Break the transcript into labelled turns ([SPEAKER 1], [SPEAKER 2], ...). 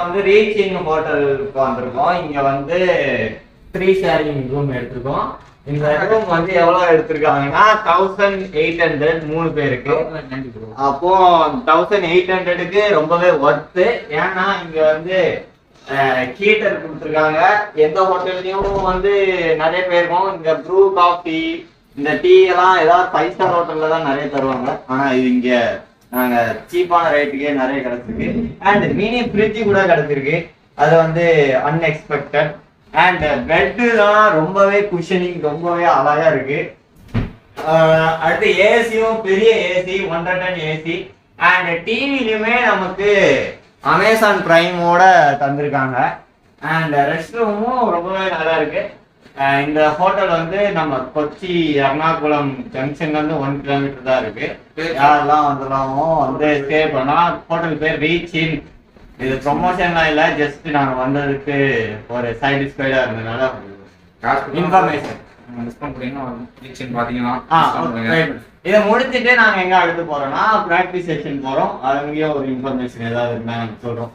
[SPEAKER 1] வந்து ரீச்சிங் ஹோட்டலுக்கு வந்திருக்கோம். இங்க வந்து 3 ஷேரிங் ரூம் எடுத்திருக்கோம். இந்த ரூம் வந்து எவ்வளவு எடுத்திருக்காங்கன்னா 1800 3 பேருக்கு. அப்போ 1800க்கு ரொம்பவே ஒர்த்து. ஏன்னா இங்க வந்து ஹீட்டர் கொடுத்துருக்காங்க. எந்த ஹோட்டல்லையும் வந்து நிறைய பேருக்கும் இந்த ப்ரூ காஃபி இந்த டீ எல்லாம் ஏதாவது 5 ஸ்டார் ஹோட்டல்ல தான் நிறைய தருவாங்க. ஆனா இது இங்க நாங்க சீப்பான ரேட்டுக்கே நிறைய கிடைச்சிருக்கு. அண்ட் மினி ஃப்ரிட்ஜ் கூட கிடைச்சிருக்கு. அது வந்து அன்எக்ஸ்பெக்டட். அண்ட் பெட்டு தான் ரொம்பவே குஷனிங் ரொம்பவே அழகா இருக்கு. அடுத்து ஏசியும் பெரிய ஏசி 110 ஏசி. அண்ட் டிவிலையுமே நமக்கு அமேசான் பிரைமோட தந்திருக்காங்க. அண்ட் ரெஸ்ட் ரூமும் ரொம்பவே நல்லா இருக்கு. இந்த ஹோட்டல் வந்து நம்ம கொச்சி எர்ணாகுளம் ஜங்ஷன்ல இருந்து 1 கிலோமீட்டர் தான் இருக்கு. யாரெல்லாம் வந்துடலாமோ வந்து ஸ்டே பண்ணா. ஹோட்டல் பேர் ரீச் இன். இது ப்ரொமோஷன்லாம் இல்லை, ஜஸ்ட் நாங்க வந்ததுக்கு ஒரு சாட்டிஸ்ஃபைடா இருந்ததுனால இன்ஃபர்மேஷன். இதை முடிச்சுட்டு நாங்க எங்க அடுத்து போறோம்னா பிராக்டிஸ் செக்ஷன் போறோம். அங்கேயும் ஒரு இன்ஃபர்மேஷன் ஏதாவது இருந்தா சொல்றோம்.